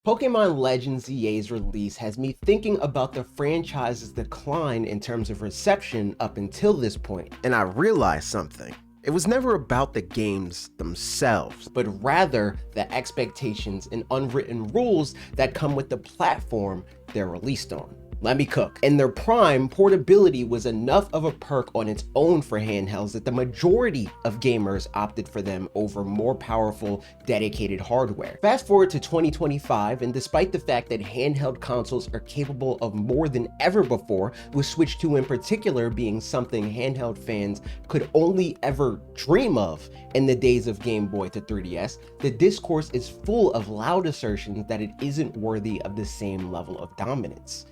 Pokémon Legends Z-A's release has me thinking about the franchise's decline in terms of reception up until this point, and I realized something. It was never about the games themselves, but rather the expectations and unwritten rules that come with the platform they're released on. Let me cook. In their prime, portability was enough of a perk on its own for handhelds that the majority of gamers opted for them over more powerful, dedicated hardware. Fast forward to 2025, and despite the fact that handheld consoles are capable of more than ever before, with Switch 2 in particular being something handheld fans could only ever dream of in the days of Game Boy to 3DS, the discourse is full of loud assertions that it isn't worthy of the same level of dominance.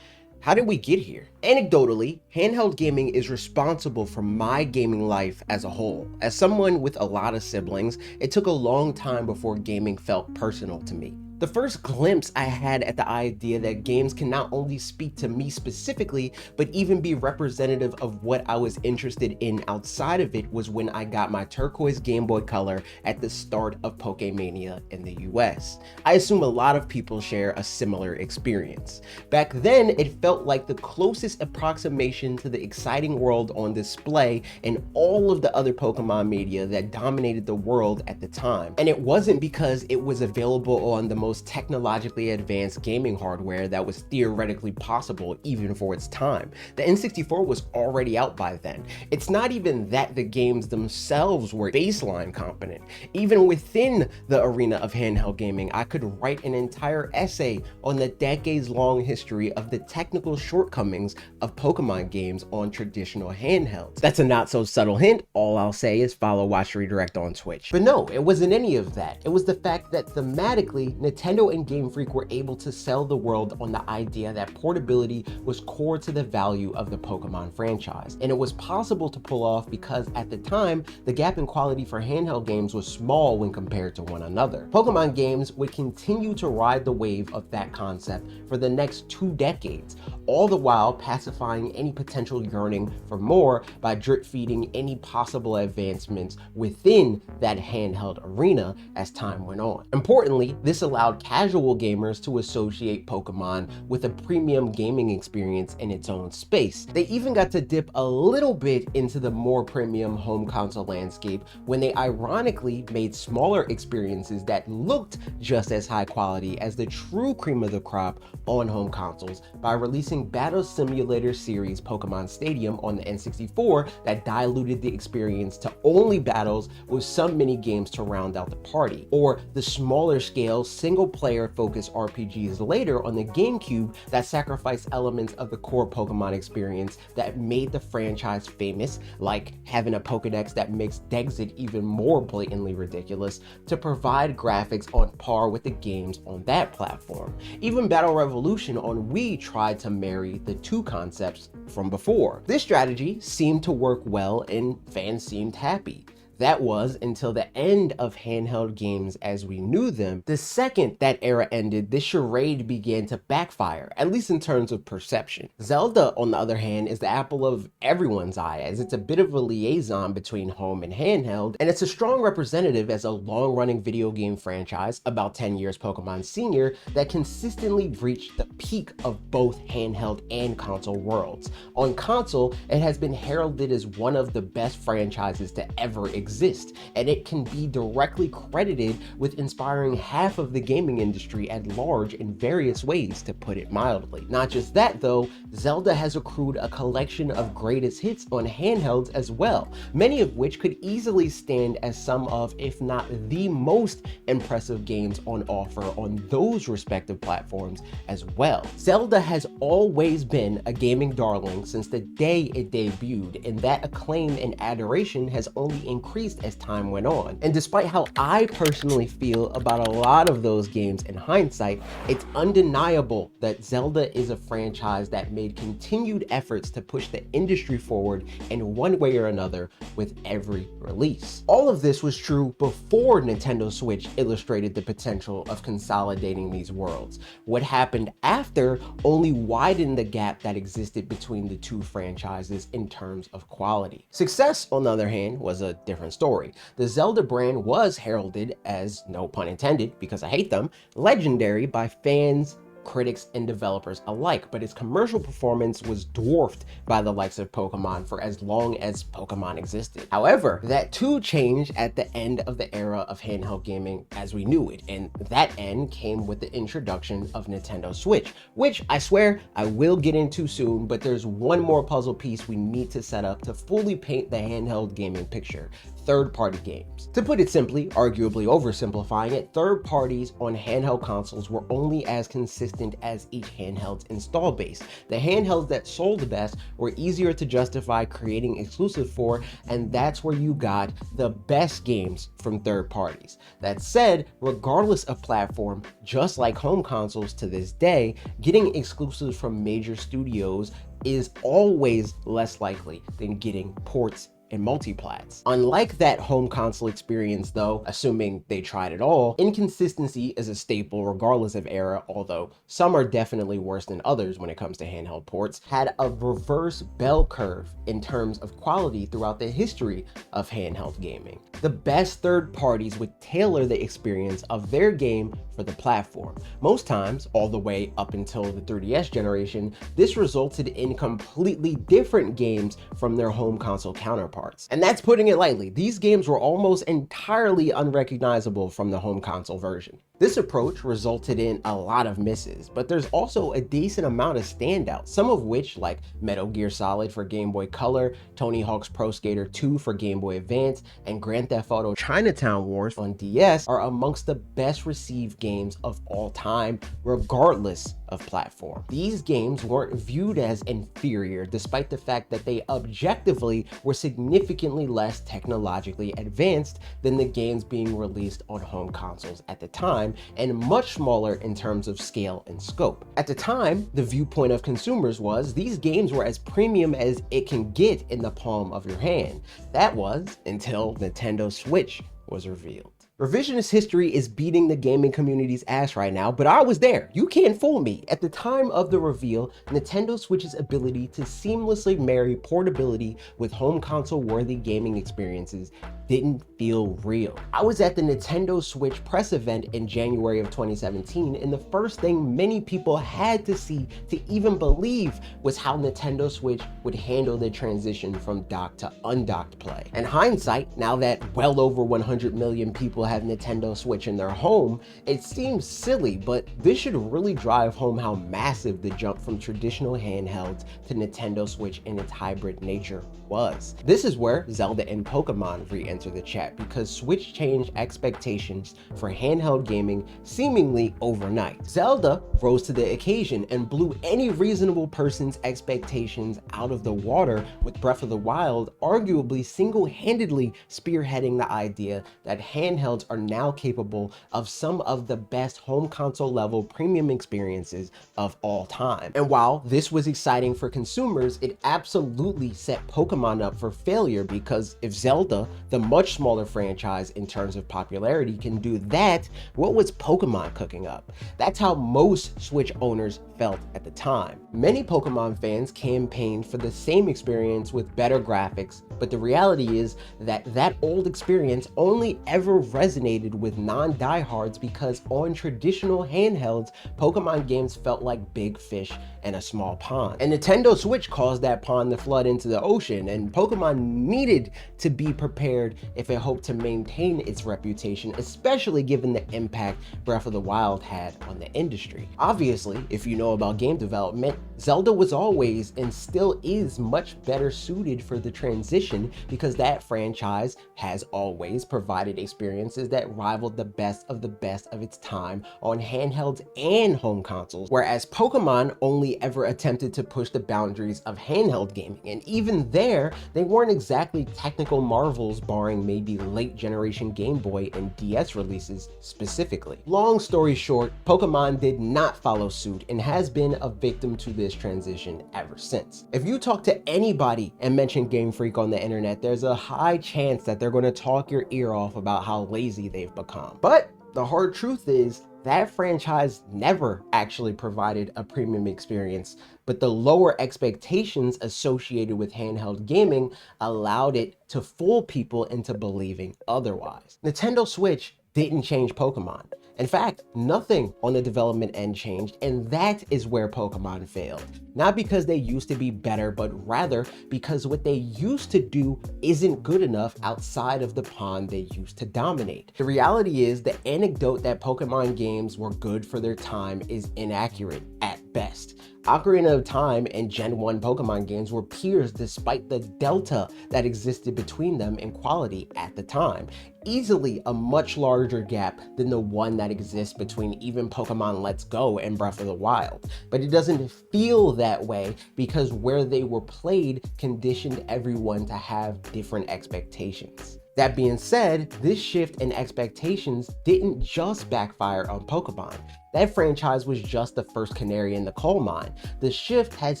How did we get here? Anecdotally, handheld gaming is responsible for my gaming life as a whole. As someone with a lot of siblings, it took a long time before gaming felt personal to me. The first glimpse I had at the idea that games can not only speak to me specifically, but even be representative of what I was interested in outside of it was when I got my turquoise Game Boy Color at the start of Pokémania in the US. I assume a lot of people share a similar experience. Back then, it felt like the closest approximation to the exciting world on display in all of the other Pokemon media that dominated the world at the time. And it wasn't because it was available on the most technologically advanced gaming hardware that was theoretically possible even for its time. The N64 was already out by then. It's not even that the games themselves were baseline competent. Even within the arena of handheld gaming, I could write an entire essay on the decades-long history of the technical shortcomings of Pokemon games on traditional handhelds. That's a not so subtle hint. All I'll say is follow, watch, redirect on Twitch. But no, it wasn't any of that. It was the fact that thematically, Nintendo and Game Freak were able to sell the world on the idea that portability was core to the value of the Pokemon franchise. And it was possible to pull off because at the time, the gap in quality for handheld games was small when compared to one another. Pokemon games would continue to ride the wave of that concept for the next 2 decades, all the while pacifying any potential yearning for more by drip feeding any possible advancements within that handheld arena as time went on. Importantly, this allowed casual gamers to associate Pokemon with a premium gaming experience in its own space. They even got to dip a little bit into the more premium home console landscape when they ironically made smaller experiences that looked just as high quality as the true cream of the crop on home consoles by releasing Battle Simulator series Pokemon Stadium on the N64 that diluted the experience to only battles with some mini games to round out the party, or the smaller scale single-player focused RPGs later on the GameCube that sacrificed elements of the core Pokemon experience that made the franchise famous, like having a Pokedex that makes Dexit even more blatantly ridiculous, to provide graphics on par with the games on that platform. Even Battle Revolution on Wii tried to marry the two concepts from before. This strategy seemed to work well and fans seemed happy. That was until the end of handheld games as we knew them. The second that era ended, this charade began to backfire, at least in terms of perception. Zelda, on the other hand, is the apple of everyone's eye, as it's a bit of a liaison between home and handheld, and it's a strong representative as a long-running video game franchise, about 10 years Pokemon senior, that consistently reached the peak of both handheld and console worlds. On console, it has been heralded as one of the best franchises to ever exist, and it can be directly credited with inspiring half of the gaming industry at large in various ways, to put it mildly. Not just that though, Zelda has accrued a collection of greatest hits on handhelds as well, many of which could easily stand as some of, if not the most impressive games on offer on those respective platforms as well. Zelda has always been a gaming darling since the day it debuted, and that acclaim and adoration has only increased as time went on. And despite how I personally feel about a lot of those games in hindsight, it's undeniable that Zelda is a franchise that made continued efforts to push the industry forward in one way or another with every release. All of this was true before Nintendo Switch illustrated the potential of consolidating these worlds. What happened after only widened the gap that existed between the two franchises in terms of quality. Success, on the other hand, was a different different story. The Zelda brand was heralded as, no pun intended, because I hate them, legendary by fans, critics, and developers alike, but its commercial performance was dwarfed by the likes of Pokemon for as long as Pokemon existed. However, that too changed at the end of the era of handheld gaming as we knew it, and that end came with the introduction of Nintendo Switch, which I swear I will get into soon, but there's one more puzzle piece we need to set up to fully paint the handheld gaming picture: third-party games. To put it simply, arguably oversimplifying it, third parties on handheld consoles were only as consistent as each handheld's install base. The handhelds that sold the best were easier to justify creating exclusive for, and that's where you got the best games from third parties. That said, regardless of platform, just like home consoles to this day, getting exclusives from major studios is always less likely than getting ports and multiplats. Unlike that home console experience though, assuming they tried it all, inconsistency is a staple regardless of era, although some are definitely worse than others when it comes to handheld ports, had a reverse bell curve in terms of quality throughout the history of handheld gaming. The best third parties would tailor the experience of their game for the platform. Most times, all the way up until the 3DS generation, this resulted in completely different games from their home console counterparts. And that's putting it lightly. These games were almost entirely unrecognizable from the home console version. This approach resulted in a lot of misses, but there's also a decent amount of standouts, some of which, like Metal Gear Solid for Game Boy Color, Tony Hawk's Pro Skater 2 for Game Boy Advance, and Grand Theft Auto Chinatown Wars on DS, are amongst the best received games of all time, regardless of platform. These games weren't viewed as inferior, despite the fact that they objectively were significantly less technologically advanced than the games being released on home consoles at the time, and much smaller in terms of scale and scope. At the time, the viewpoint of consumers was these games were as premium as it can get in the palm of your hand. That was until Nintendo Switch was revealed. Revisionist history is beating the gaming community's ass right now, but I was there. You can't fool me. At the time of the reveal, Nintendo Switch's ability to seamlessly marry portability with home console-worthy gaming experiences didn't feel real. I was at the Nintendo Switch press event in January of 2017, and the first thing many people had to see to even believe was how Nintendo Switch would handle the transition from docked to undocked play. In hindsight, now that well over 100 million people have Nintendo Switch in their home, it seems silly, but this should really drive home how massive the jump from traditional handhelds to Nintendo Switch in its hybrid nature was. This is where Zelda and Pokémon re-enter the chat, because Switch changed expectations for handheld gaming seemingly overnight. Zelda rose to the occasion and blew any reasonable person's expectations out of the water with Breath of the Wild arguably single-handedly spearheading the idea that handhelds are now capable of some of the best home console level premium experiences of all time. And while this was exciting for consumers, it absolutely set Pokemon up for failure, because if Zelda, the much smaller franchise in terms of popularity, can do that, what was Pokemon cooking up? That's how most Switch owners felt at the time. Many Pokemon fans campaigned for the same experience with better graphics, but the reality is that that old experience only ever resonated with non-diehards because on traditional handhelds, Pokemon games felt like big fish in a small pond. And Nintendo Switch caused that pond to flood into the ocean, and Pokemon needed to be prepared if it hoped to maintain its reputation, especially given the impact Breath of the Wild had on the industry. Obviously, if you know about game development, Zelda was always and still is much better suited for the transition, because that franchise has always provided experiences that rivaled the best of its time on handhelds and home consoles, whereas Pokemon only ever attempted to push the boundaries of handheld gaming, and even there, they weren't exactly technical marvels, barring maybe late generation Game Boy and DS releases specifically. Long story short, Pokemon did not follow suit and has been a victim to this transition ever since. If you talk to anybody and mention Game Freak on the internet, there's a high chance that they're going to talk your ear off about how lazy they've become. But the hard truth is, that franchise never actually provided a premium experience, but the lower expectations associated with handheld gaming allowed it to fool people into believing otherwise. Nintendo Switch didn't change Pokemon. In fact, nothing on the development end changed, and that is where Pokemon failed. Not because they used to be better, but rather because what they used to do isn't good enough outside of the pond they used to dominate. The reality is the anecdote that Pokemon games were good for their time is inaccurate at best. Ocarina of Time and Gen 1 Pokemon games were peers despite the delta that existed between them in quality at the time. Easily a much larger gap than the one that exists between even Pokemon Let's Go and Breath of the Wild. But it doesn't feel that way because where they were played conditioned everyone to have different expectations. That being said, this shift in expectations didn't just backfire on Pokemon. That franchise was just the first canary in the coal mine. The shift has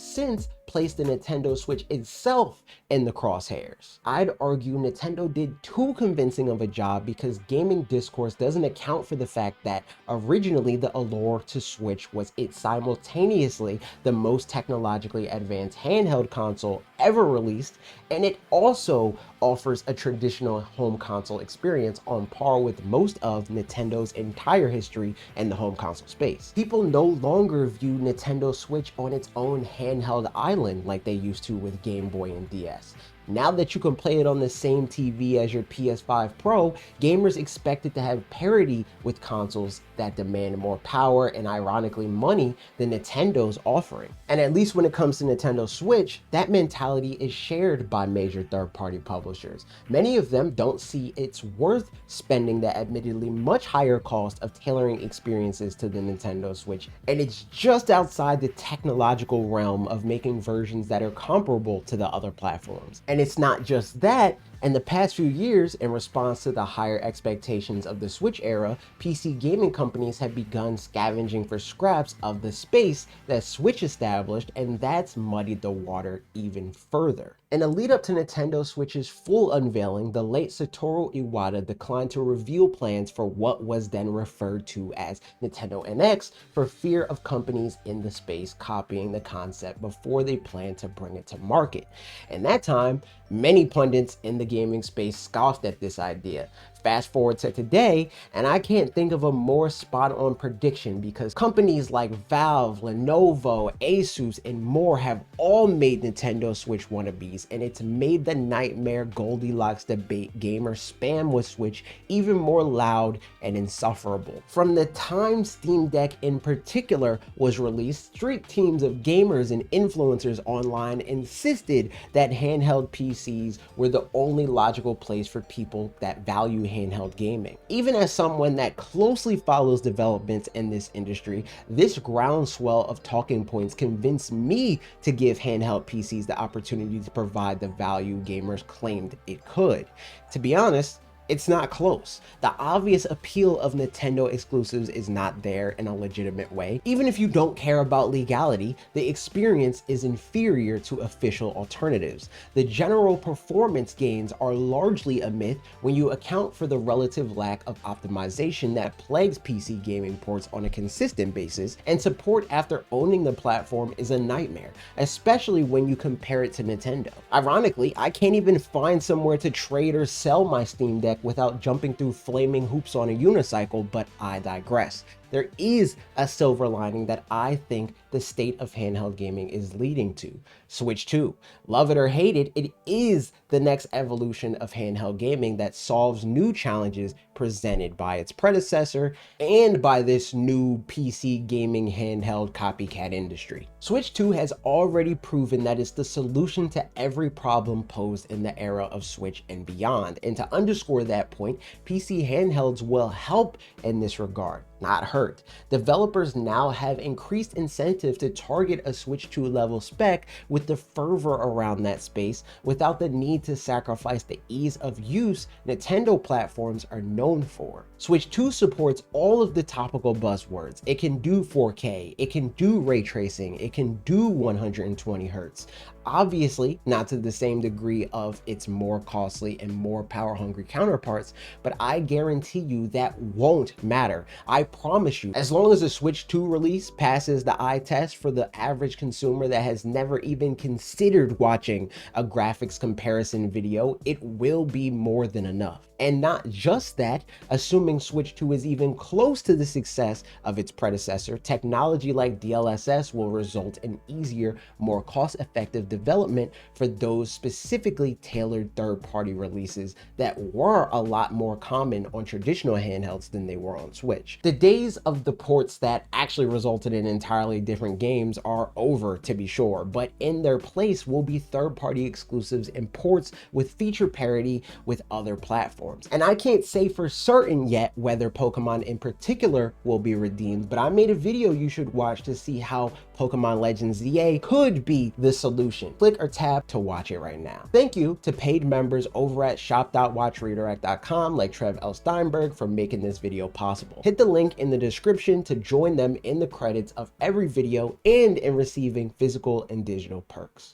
since placed the Nintendo Switch itself in the crosshairs. I'd argue Nintendo did too convincing of a job because gaming discourse doesn't account for the fact that originally the allure to Switch was it's simultaneously the most technologically advanced handheld console ever released, and it also offers a traditional home console experience on par with most of Nintendo's entire history in the home console space. People no longer view Nintendo Switch on its own handheld island like they used to with Game Boy and DS. Now that you can play it on the same TV as your PS5 Pro, gamers expect it to have parity with consoles that demand more power and ironically money than Nintendo's offering. And at least when it comes to Nintendo Switch, that mentality is shared by major third-party publishers. Many of them don't see it's worth spending the admittedly much higher cost of tailoring experiences to the Nintendo Switch, and it's just outside the technological realm of making versions that are comparable to the other platforms. And it's not just that. In the past few years, in response to the higher expectations of the Switch era, PC gaming companies have begun scavenging for scraps of the space that Switch established, and that's muddied the water even further. In a lead up to Nintendo Switch's full unveiling, the late Satoru Iwata declined to reveal plans for what was then referred to as Nintendo NX for fear of companies in the space copying the concept before they planned to bring it to market. In that time, many pundits in the gaming space scoffed at this idea. Fast forward to today, and I can't think of a more spot-on prediction because companies like Valve, Lenovo, Asus, and more have all made Nintendo Switch wannabes, and it's made the nightmare Goldilocks debate gamer spam with Switch even more loud and insufferable. From the time Steam Deck in particular was released, strict teams of gamers and influencers online insisted that handheld PCs were the only logical place for people that value handheld gaming. Even as someone that closely follows developments in this industry, this groundswell of talking points convinced me to give handheld PCs the opportunity to provide the value gamers claimed it could. To be honest, it's not close. The obvious appeal of Nintendo exclusives is not there in a legitimate way. Even if you don't care about legality, the experience is inferior to official alternatives. The general performance gains are largely a myth when you account for the relative lack of optimization that plagues PC gaming ports on a consistent basis, and support after owning the platform is a nightmare, especially when you compare it to Nintendo. Ironically, I can't even find somewhere to trade or sell my Steam Deck without jumping through flaming hoops on a unicycle, but I digress. There is a silver lining that I think the state of handheld gaming is leading to. Switch 2. Love it or hate it, it is the next evolution of handheld gaming that solves new challenges presented by its predecessor and by this new PC gaming handheld copycat industry. Switch 2 has already proven that it's the solution to every problem posed in the era of Switch and beyond. And to underscore that point, PC handhelds will help in this regard, not hurt. Developers now have increased incentive to target a Switch 2 level spec with the fervor around that space without the need to sacrifice the ease of use Nintendo platforms are known for. Switch 2 supports all of the topical buzzwords. It can do 4K, it can do ray tracing, it can do 120 Hz. Obviously, not to the same degree of its more costly and more power hungry counterparts, but I guarantee you that won't matter. I promise you, as long as the Switch 2 release passes the eye test for the average consumer that has never even considered watching a graphics comparison video, it will be more than enough. And not just that, assuming Switch 2 is even close to the success of its predecessor, technology like DLSS will result in easier, more cost-effective development for those specifically tailored third-party releases that were a lot more common on traditional handhelds than they were on Switch. The days of the ports that actually resulted in entirely different games are over, to be sure, but in their place will be third-party exclusives and ports with feature parity with other platforms. And I can't say for certain yet whether Pokemon in particular will be redeemed, but I made a video you should watch to see how Pokémon Legends Z-A could be the solution. Click or tap to watch it right now. Thank you to paid members over at shop.watchredirect.com like Trev L. Steinberg for making this video possible. Hit the link in the description to join them in the credits of every video and in receiving physical and digital perks.